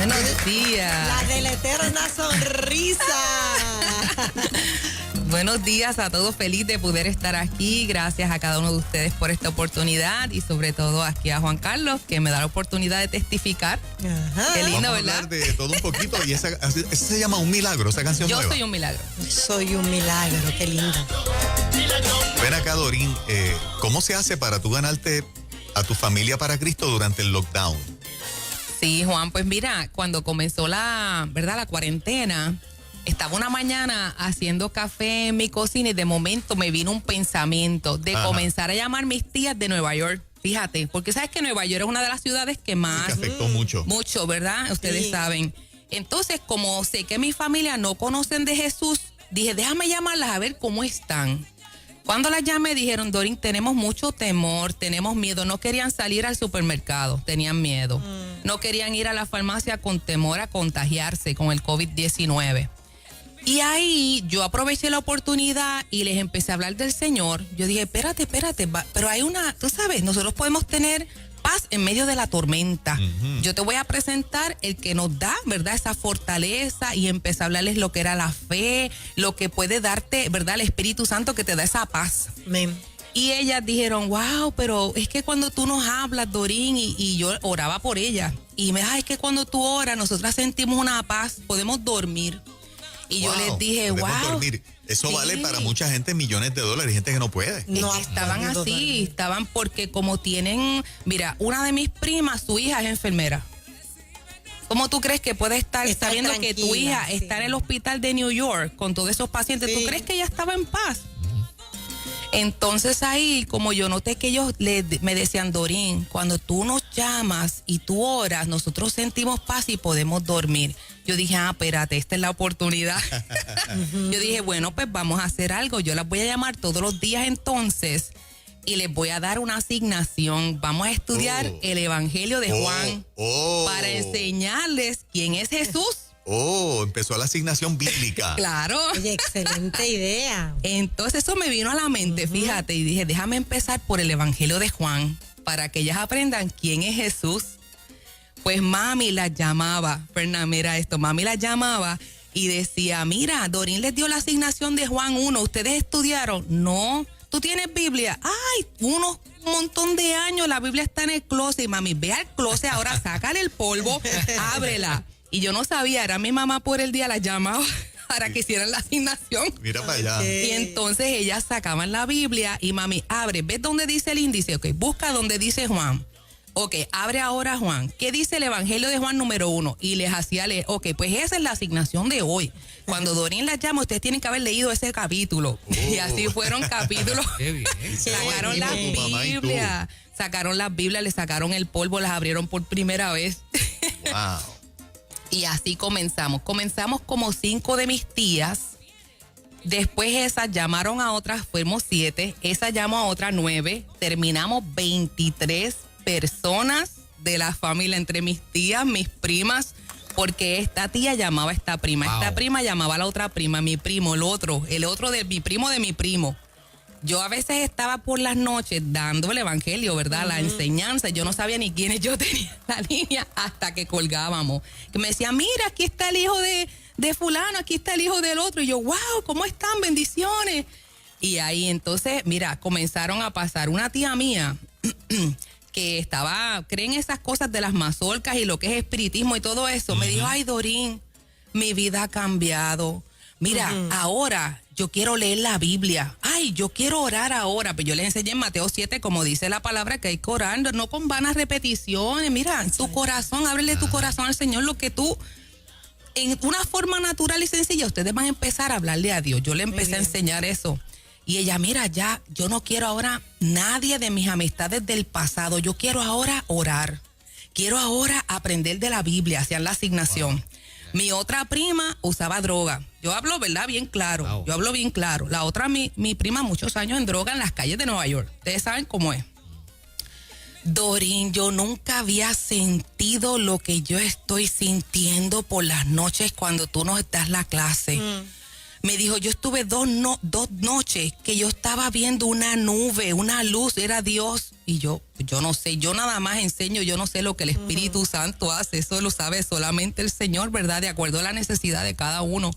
Buenos días. La del eterna sonrisa. Buenos días a todos, feliz de poder estar aquí. Gracias a cada uno de ustedes por esta oportunidad y sobre todo aquí a Juan Carlos, que me da la oportunidad de testificar. Ajá. Qué lindo, Vamos a ¿verdad? hablar de todo un poquito y esa se llama Un Milagro, esa canción Yo nueva. soy un milagro. Soy un milagro, qué linda. Ven acá, Dorín, ¿cómo se hace para tú ganarte a tu familia para Cristo durante el lockdown? Sí, Juan, pues mira, cuando comenzó la cuarentena, estaba una mañana haciendo café en mi cocina y de momento me vino un pensamiento de comenzar a llamar mis tías de Nueva York. Fíjate, porque sabes que Nueva York es una de las ciudades que más... Que afectó mucho. Mucho, ¿verdad? Ustedes Sí. saben. Entonces, como sé que mi familia no conocen de Jesús, dije, déjame llamarlas a ver cómo están. Cuando las llamé, dijeron, Dorín, tenemos mucho temor, tenemos miedo. No querían salir al supermercado, tenían miedo. No querían ir a la farmacia con temor a contagiarse con el COVID-19. Y ahí yo aproveché la oportunidad y les empecé a hablar del Señor. Yo dije, espérate, pero hay una, tú sabes, nosotros podemos tener paz en medio de la tormenta. Yo te voy a presentar el que nos da, ¿verdad? Esa fortaleza y empecé a hablarles lo que era la fe, lo que puede darte, ¿verdad? El Espíritu Santo que te da esa paz. Amén. Y ellas dijeron, wow, pero es que cuando tú nos hablas, Dorín, y yo oraba por ellas. Y me dijo, es que cuando tú oras, nosotras sentimos una paz, podemos dormir. Y yo les dije, podemos wow. dormir. Eso Sí. vale para mucha gente millones de dólares y gente que no puede. No, Es que estaban no, así, estaban porque como tienen, mira, una de mis primas, su hija es enfermera. ¿Cómo tú crees que puede estar Estar sabiendo que tu tranquila, hija sí. está en el hospital de New York con todos esos pacientes? Sí. ¿Tú crees que ella estaba en paz? Entonces ahí, como yo noté que ellos me decían, Dorín, cuando tú nos llamas y tú oras, nosotros sentimos paz y podemos dormir. Yo dije, espérate, esta es la oportunidad. Yo dije, bueno, pues vamos a hacer algo. Yo las voy a llamar todos los días entonces y les voy a dar una asignación. Vamos a estudiar el Evangelio de Juan para enseñarles quién es Jesús. Empezó la asignación bíblica. Claro. Oye, excelente idea. Entonces eso me vino a la mente, fíjate, y dije, déjame empezar por el Evangelio de Juan, para que ellas aprendan quién es Jesús. Pues mami las llamaba, Fernanda, mira esto, mami las llamaba y decía, mira, Dorín les dio la asignación de Juan 1, ¿ustedes estudiaron? No. ¿Tú tienes Biblia? Ay, un montón de años, la Biblia está en el closet, mami, ve al closet, ahora sácale el polvo, ábrela. Y yo no sabía, era mi mamá por el día, la llamaba para que hicieran la asignación. Mira para allá. Y entonces ellas sacaban la Biblia y mami, abre, ¿ves dónde dice el índice? Ok, busca donde dice Juan. Ok, abre ahora Juan. ¿Qué dice el Evangelio de Juan número 1? Y les hacía leer, ok, pues esa es la asignación de hoy. Cuando Dorín las llama, ustedes tienen que haber leído ese capítulo. Y así fueron capítulos. Qué bien. Sacaron Qué las bueno, tu mamá y tú. Biblias, sacaron las Biblias, le sacaron el polvo, las abrieron por primera vez. Wow. Y así comenzamos. Comenzamos como 5 de mis tías. Después esas llamaron a otras, fuimos 7. Esa llamó a otras 9. Terminamos 23 personas de la familia, entre mis tías, mis primas, porque esta tía llamaba a esta prima. Wow. Esta prima llamaba a la otra prima, mi primo, el otro de mi primo. Yo a veces estaba por las noches dando el evangelio, ¿verdad? La enseñanza. Yo no sabía ni quiénes yo tenía en la línea hasta que colgábamos. Que me decían, mira, aquí está el hijo de fulano, aquí está el hijo del otro. Y yo, wow, ¿cómo están? Bendiciones. Y ahí entonces, mira, comenzaron a pasar. Una tía mía que creen esas cosas de las mazorcas y lo que es espiritismo y todo eso. Me dijo, ay, Dorín, mi vida ha cambiado. Mira, ahora yo quiero leer la Biblia. Ay, yo quiero orar ahora. Pues yo les enseñé en Mateo 7, como dice la palabra, que hay que orar, no con vanas repeticiones. Mira, en tu corazón, ábrele tu corazón al Señor, lo que tú, en una forma natural y sencilla, ustedes van a empezar a hablarle a Dios. Yo le empecé a enseñar eso. Y ella, mira, ya, yo no quiero ahora nadie de mis amistades del pasado. Yo quiero ahora orar. Quiero ahora aprender de la Biblia, hacían la asignación. Wow. Mi otra prima usaba droga. Yo hablo, ¿verdad? Bien claro. Wow. Yo hablo bien claro. La otra, mi prima, muchos años en droga en las calles de Nueva York. Ustedes saben cómo es. Dorín, yo nunca había sentido lo que yo estoy sintiendo por las noches cuando tú nos das la clase. Me dijo, yo estuve dos noches que yo estaba viendo una nube, una luz, era Dios. Y yo no sé, yo nada más enseño, yo no sé lo que el Espíritu Santo hace, eso lo sabe solamente el Señor, ¿verdad? De acuerdo a la necesidad de cada uno.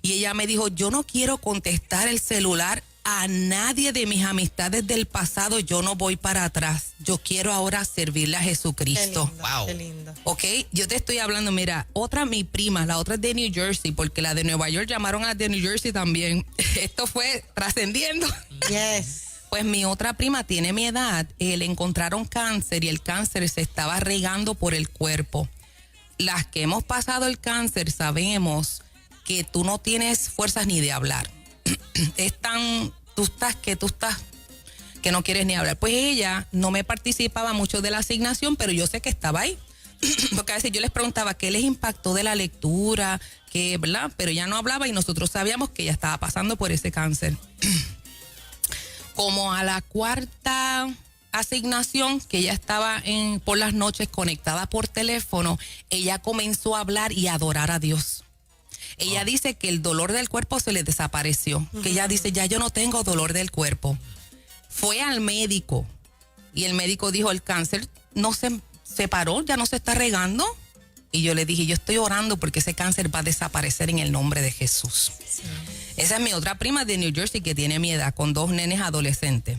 Y ella me dijo, yo no quiero contestar el celular a nadie de mis amistades del pasado, yo no voy para atrás. Yo quiero ahora servirle a Jesucristo. Qué lindo, qué lindo. Ok, yo te estoy hablando, mira, otra mi prima, la otra es de New Jersey, porque la de Nueva York llamaron a la de New Jersey también. Esto fue trascendiendo. Yes. Pues mi otra prima tiene mi edad, le encontraron cáncer y el cáncer se estaba regando por el cuerpo. Las que hemos pasado el cáncer sabemos que tú no tienes fuerzas ni de hablar. Tú estás que no quieres ni hablar. Pues ella no me participaba mucho de la asignación, pero yo sé que estaba ahí. Porque a veces yo les preguntaba qué les impactó de la lectura, qué, ¿verdad? Pero ella no hablaba y nosotros sabíamos que ella estaba pasando por ese cáncer. Como a la cuarta asignación, que ella estaba por las noches conectada por teléfono, ella comenzó a hablar y a adorar a Dios. Ella dice que el dolor del cuerpo se le desapareció, que ella dice, ya yo no tengo dolor del cuerpo. Fue al médico y el médico dijo, el cáncer no se separó, ya no se está regando. Y yo le dije, yo estoy orando porque ese cáncer va a desaparecer en el nombre de Jesús. Sí. Esa es mi otra prima de New Jersey que tiene mi edad, con 2 nenes adolescentes.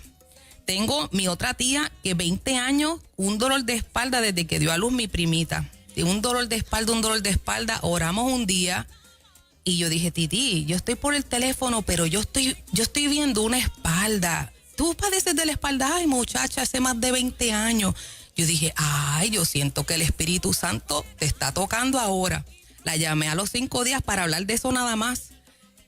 Tengo mi otra tía que 20 años, un dolor de espalda desde que dio a luz mi primita. Un dolor de espalda, oramos un día. Y yo dije, Titi, yo estoy por el teléfono, pero yo estoy viendo una espalda. Tú padeces de la espalda, ay muchacha, hace más de 20 años. Yo dije, ay, yo siento que el Espíritu Santo te está tocando ahora. La llamé a los 5 días para hablar de eso nada más.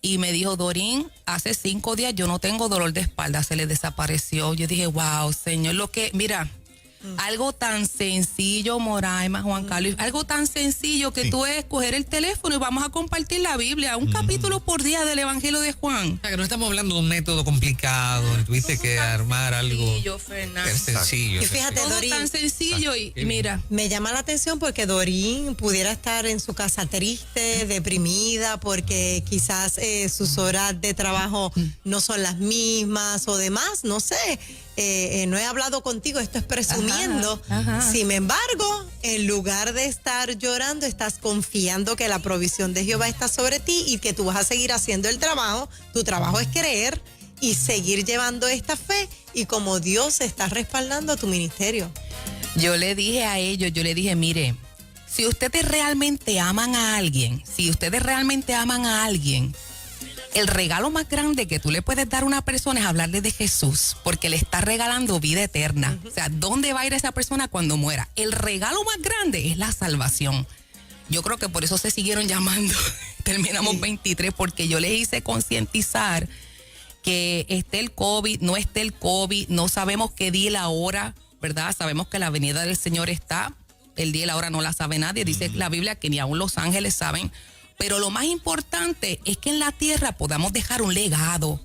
Y me dijo, Dorín, hace 5 días yo no tengo dolor de espalda, se le desapareció. Yo dije, wow, Señor, mira, algo tan sencillo, Moraima, Juan Carlos, algo tan sencillo que tú es coger el teléfono y vamos a compartir la Biblia, un capítulo por día del Evangelio de Juan. O sea, que no estamos hablando de un método complicado, tuviste que armar algo sencillo. Y fíjate, todo Dorín, tan sencillo y mira. Me llama la atención porque Dorín pudiera estar en su casa triste, deprimida, porque quizás sus horas de trabajo no son las mismas o demás, no sé. No he hablado contigo, esto es presumiendo. Ajá. Sin embargo, en lugar de estar llorando, estás confiando que la provisión de Jehová está sobre ti y que tú vas a seguir haciendo el trabajo. Tu trabajo es creer y seguir llevando esta fe y como Dios está respaldando tu ministerio. Yo le dije a ellos, mire, si ustedes realmente aman a alguien, el regalo más grande que tú le puedes dar a una persona es hablarle de Jesús, porque le está regalando vida eterna. O sea, ¿dónde va a ir esa persona cuando muera? El regalo más grande es la salvación. Yo creo que por eso se siguieron llamando. Terminamos 23, porque yo les hice concientizar que esté el COVID, no esté el COVID, no sabemos qué día y la hora, ¿verdad? Sabemos que la venida del Señor está, el día y la hora no la sabe nadie. Dice la Biblia que ni aún los ángeles saben. Pero lo más importante es que en la tierra podamos dejar un legado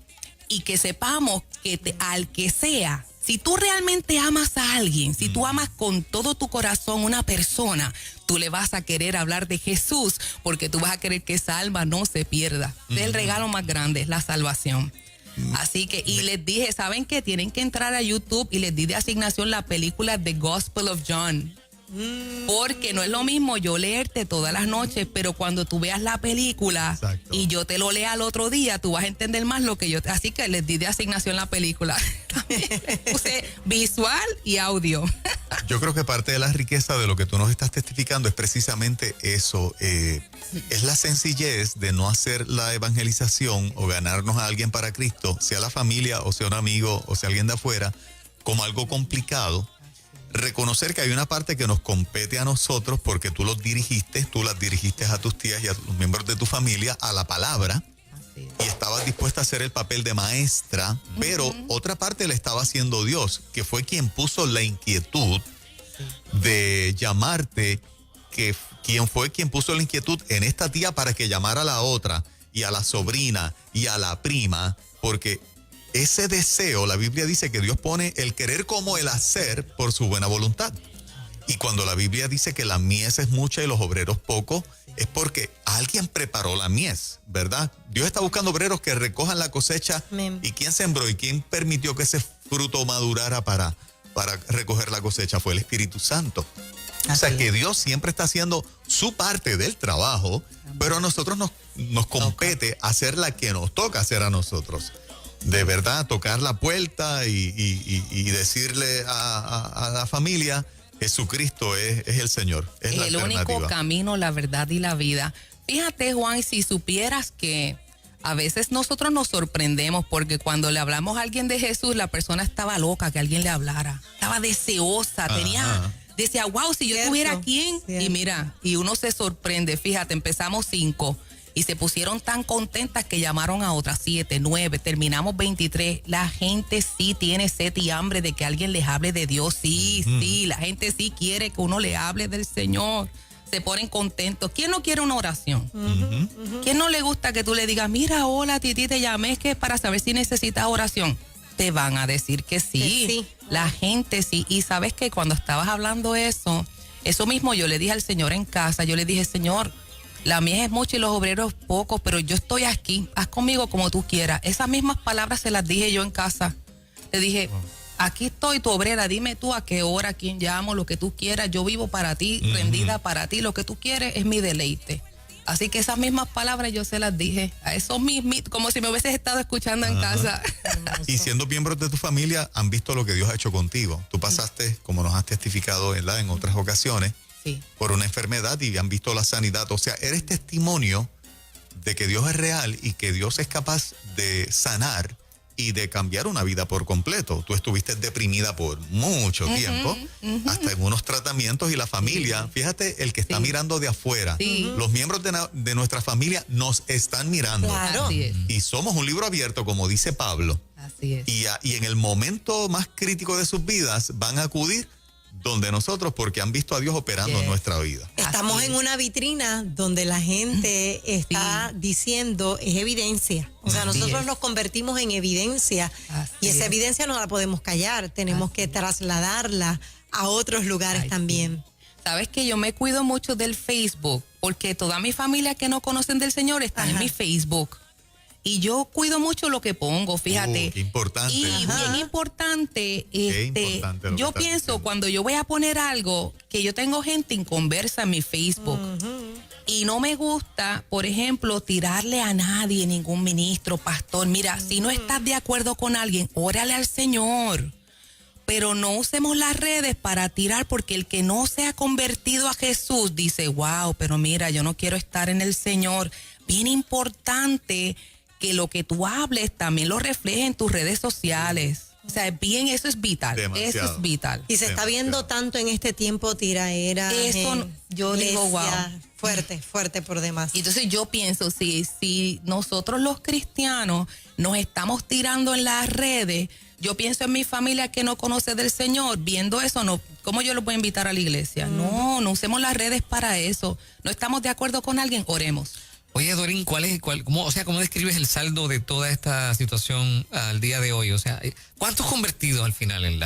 y que sepamos que al que sea, si tú realmente amas a alguien, si tú amas con todo tu corazón una persona, tú le vas a querer hablar de Jesús porque tú vas a querer que esa alma no se pierda. Es el regalo más grande, la salvación. Así que, y les dije, ¿saben qué? Tienen que entrar a YouTube y les di de asignación la película The Gospel of John. Porque no es lo mismo yo leerte todas las noches, pero cuando tú veas la película, exacto, y yo te lo lea al otro día, tú vas a entender más lo que yo... Así que les di de asignación la película. Puse visual y audio. Yo creo que parte de la riqueza de lo que tú nos estás testificando es precisamente eso. Es la sencillez de no hacer la evangelización o ganarnos a alguien para Cristo, sea la familia o sea un amigo o sea alguien de afuera, como algo complicado. Reconocer que hay una parte que nos compete a nosotros porque tú las dirigiste a tus tías y a los miembros de tu familia a la palabra y estabas dispuesta a hacer el papel de maestra, pero otra parte la estaba haciendo Dios, que fue quien puso la inquietud de llamarte, quien fue quien puso la inquietud en esta tía para que llamara a la otra y a la sobrina y a la prima, porque ese deseo, la Biblia dice que Dios pone el querer como el hacer por su buena voluntad. Y cuando la Biblia dice que la mies es mucha y los obreros pocos, es porque alguien preparó la mies, ¿verdad? Dios está buscando obreros que recojan la cosecha. Amén. ¿Y quién sembró y quién permitió que ese fruto madurara para recoger la cosecha? Fue el Espíritu Santo. O sea que Dios siempre está haciendo su parte del trabajo, pero a nosotros nos compete hacer la que nos toca hacer a nosotros. De verdad, tocar la puerta y decirle a la familia, Jesucristo es el Señor, es la alternativa. El único camino, la verdad y la vida. Fíjate, Juan, si supieras que a veces nosotros nos sorprendemos porque cuando le hablamos a alguien de Jesús, la persona estaba loca que alguien le hablara. Estaba deseosa, decía, wow, si yo tuviera a quién. Y mira, y uno se sorprende. Fíjate, empezamos 5 y se pusieron tan contentas que llamaron a otras 7, 9, terminamos 23. La gente sí tiene sed y hambre de que alguien les hable de Dios. Sí, la gente sí quiere que uno le hable del Señor. Se ponen contentos. ¿Quién no quiere una oración? ¿Quién no le gusta que tú le digas, mira, hola, Titi, te llamé, es que para saber si necesitas oración? Te van a decir que sí. La gente sí. Y sabes que cuando estabas hablando eso mismo yo le dije al Señor en casa, yo le dije, Señor, la mies es mucha y los obreros pocos, pero yo estoy aquí, haz conmigo como tú quieras. Esas mismas palabras se las dije yo en casa. Le dije, aquí estoy tu obrera, dime tú a qué hora, quién llamo, lo que tú quieras, yo vivo para ti, rendida para ti, lo que tú quieres es mi deleite. Así que esas mismas palabras yo se las dije a esos mismos, como si me hubieses estado escuchando en casa. Y siendo miembros de tu familia, han visto lo que Dios ha hecho contigo. Tú pasaste, como nos has testificado en otras ocasiones, por una enfermedad y han visto la sanidad. O sea, eres testimonio de que Dios es real y que Dios es capaz de sanar y de cambiar una vida por completo. Tú estuviste deprimida por mucho tiempo, hasta en unos tratamientos, y la familia, fíjate, el que está mirando de afuera, los miembros de nuestra familia nos están mirando. Claro. Y somos un libro abierto, como dice Pablo. Así es. Y en el momento más crítico de sus vidas van a acudir donde nosotros, porque han visto a Dios operando en nuestra vida. Estamos en una vitrina donde la gente está diciendo, es evidencia. O sea, nosotros nos convertimos en evidencia y esa evidencia no la podemos callar, tenemos que trasladarla a otros lugares también. Sabes que yo me cuido mucho del Facebook, porque toda mi familia que no conocen del Señor están en mi Facebook. Y yo cuido mucho lo que pongo, fíjate. Qué importante. Y bien importante, yo pienso cuando yo voy a poner algo, que yo tengo gente inconversa en mi Facebook. Y no me gusta, por ejemplo, tirarle a nadie, ningún ministro, pastor. Mira, si no estás de acuerdo con alguien, órale al Señor. Pero no usemos las redes para tirar, porque el que no se ha convertido a Jesús dice, wow, pero mira, yo no quiero estar en el Señor. Bien importante que lo que tú hables también lo refleje en tus redes sociales. O sea, bien, eso es vital. Demasiado. Eso es vital. Y se está viendo tanto en este tiempo tiraera. Eso, yo digo, wow. Fuerte por demás. Y entonces yo pienso, si nosotros los cristianos nos estamos tirando en las redes, yo pienso en mi familia que no conoce del Señor, viendo eso, no, ¿cómo yo los voy a invitar a la iglesia? No usemos las redes para eso. No estamos de acuerdo con alguien, oremos. Oye, Dorín, ¿cómo describes el saldo de toda esta situación al día de hoy? O sea, ¿cuántos convertidos al final en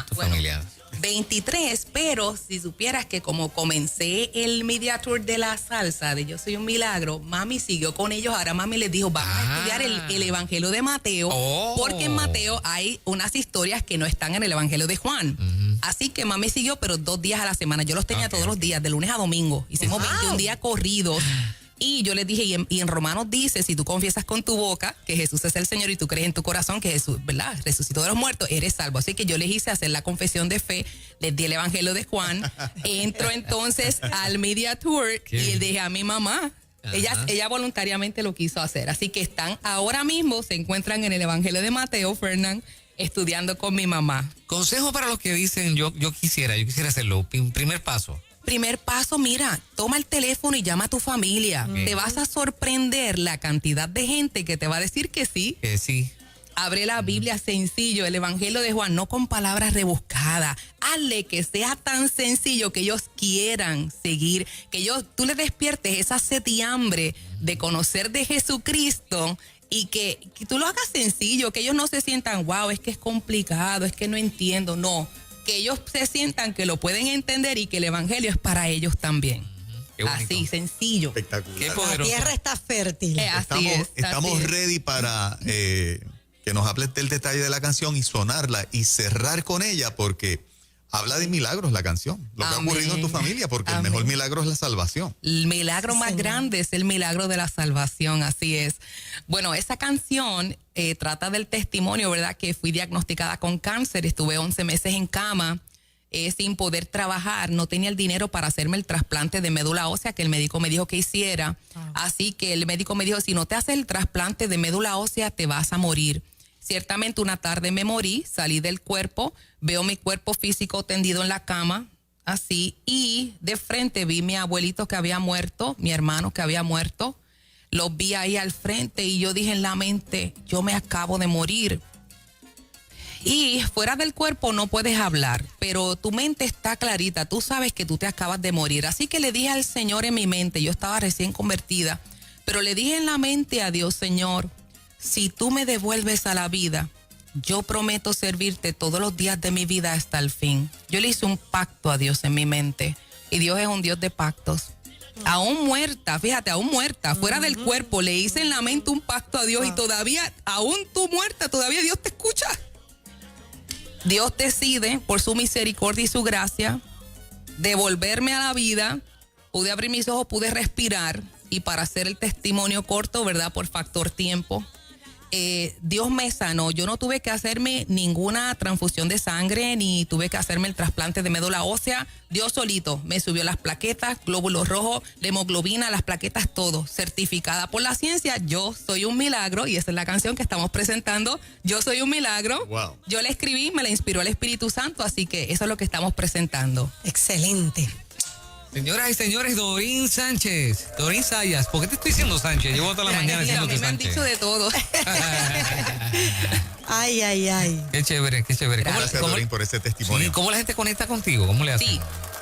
tu familia? 23, pero si supieras que como comencé el Media Tour de la salsa, de Yo Soy un Milagro, mami siguió con ellos. Ahora mami les dijo, vamos a estudiar el Evangelio de Mateo, porque en Mateo hay unas historias que no están en el Evangelio de Juan. Así que mami siguió, pero 2 días a la semana. Yo los tenía todos los días, de lunes a domingo. Hicimos 21 días corridos. Y yo les dije, y en Romanos dice, si tú confiesas con tu boca que Jesús es el Señor y tú crees en tu corazón que Jesús, ¿verdad?, resucitó de los muertos, eres salvo. Así que yo les hice hacer la confesión de fe, les di el Evangelio de Juan, entro entonces al Media Tour y le dije a mi mamá, ella voluntariamente lo quiso hacer. Así que ahora mismo se encuentran en el Evangelio de Mateo, Fernán, estudiando con mi mamá. Consejo para los que dicen, yo quisiera hacerlo. Primer paso. Primer paso, mira, toma el teléfono y llama a tu familia. Te vas a sorprender la cantidad de gente que te va a decir que sí. Que sí. Abre la Biblia sencillo, el Evangelio de Juan, no con palabras rebuscadas. Hazle que sea tan sencillo que ellos quieran seguir, que tú les despiertes esa sed y hambre de conocer de Jesucristo y que tú lo hagas sencillo, que ellos no se sientan, wow, es que es complicado, es que no entiendo. No. que ellos se sientan que lo pueden entender y que el evangelio es para ellos también. Qué bonito. Así, sencillo. Espectacular. Qué La poderoso. tierra está fértil. Estamos ready para que nos hables del detalle de la canción y sonarla y cerrar con ella, porque habla de milagros la canción. Lo que ha Amén. ocurrido en tu familia, porque Amén. el mejor milagro es la salvación. El milagro más Señor. grande es el milagro de la salvación, así es. Bueno, esa canción trata del testimonio, ¿verdad? Que fui diagnosticada con cáncer, estuve 11 meses en cama sin poder trabajar, no tenía el dinero para hacerme el trasplante de médula ósea que el médico me dijo que hiciera. Así que el médico me dijo, si no te haces el trasplante de médula ósea, te vas a morir. Ciertamente una tarde me morí, salí del cuerpo, veo mi cuerpo físico tendido en la cama, así, y de frente vi mi abuelito que había muerto, mi hermano que había muerto, los vi ahí al frente y yo dije en la mente, yo me acabo de morir. Y fuera del cuerpo no puedes hablar, pero tu mente está clarita, tú sabes que tú te acabas de morir. Así que le dije al Señor en mi mente, yo estaba recién convertida, pero le dije en la mente a Dios, Señor, si tú me devuelves a la vida, yo prometo servirte todos los días de mi vida hasta el fin. Yo le hice un pacto a Dios en mi mente y Dios es un Dios de pactos. Aún muerta, fíjate, aún muerta, fuera del cuerpo, le hice en la mente un pacto a Dios y todavía, aún tú muerta, todavía Dios te escucha. Dios decide, por su misericordia y su gracia, devolverme a la vida. Pude abrir mis ojos, pude respirar y para hacer el testimonio corto, ¿verdad? Por factor tiempo. Dios me sanó. Yo no tuve que hacerme ninguna transfusión de sangre ni tuve que hacerme el trasplante de médula ósea. Dios solito me subió las plaquetas, glóbulos rojos, la hemoglobina, las plaquetas, todo certificada por la ciencia. Yo soy un milagro y esa es la canción que estamos presentando. Yo soy un milagro. Wow. Yo la escribí, me la inspiró el Espíritu Santo, así que eso es lo que estamos presentando. Excelente. Señoras y señores, Dorín Sánchez, Dorín Sayas, ¿por qué te estoy diciendo Sánchez? Llevo toda la mañana A diciéndote mí me han Sánchez. dicho de todo. Ay, ay, ay. Qué chévere, qué chévere. Gracias, Dorín, por ese testimonio. sí, ¿cómo la gente conecta contigo? ¿Cómo le hacen? Sí,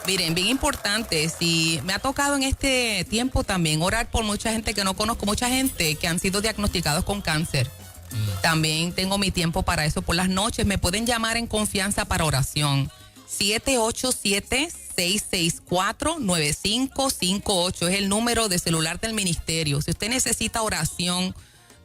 miren, bien importante, si me ha tocado en este tiempo también orar por mucha gente que no conozco, mucha gente que han sido diagnosticados con cáncer. También tengo mi tiempo para eso por las noches. Me pueden llamar en confianza para oración. 787-664-9558 es el número de celular del ministerio. Si usted necesita oración,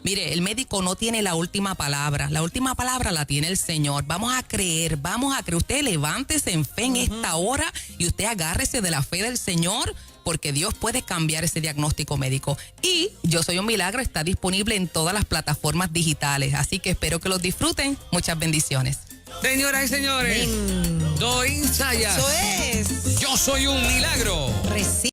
mire, el médico no tiene la última palabra. La última palabra la tiene el Señor. Vamos a creer, vamos a creer. Usted levántese en fe en esta hora y usted agárrese de la fe del Señor, porque Dios puede cambiar ese diagnóstico médico. Y Yo Soy un Milagro está disponible en todas las plataformas digitales. Así que espero que los disfruten. Muchas bendiciones. Señoras y señores, Dorín Sayas, Eso es. Yo Soy un Milagro. Recibe.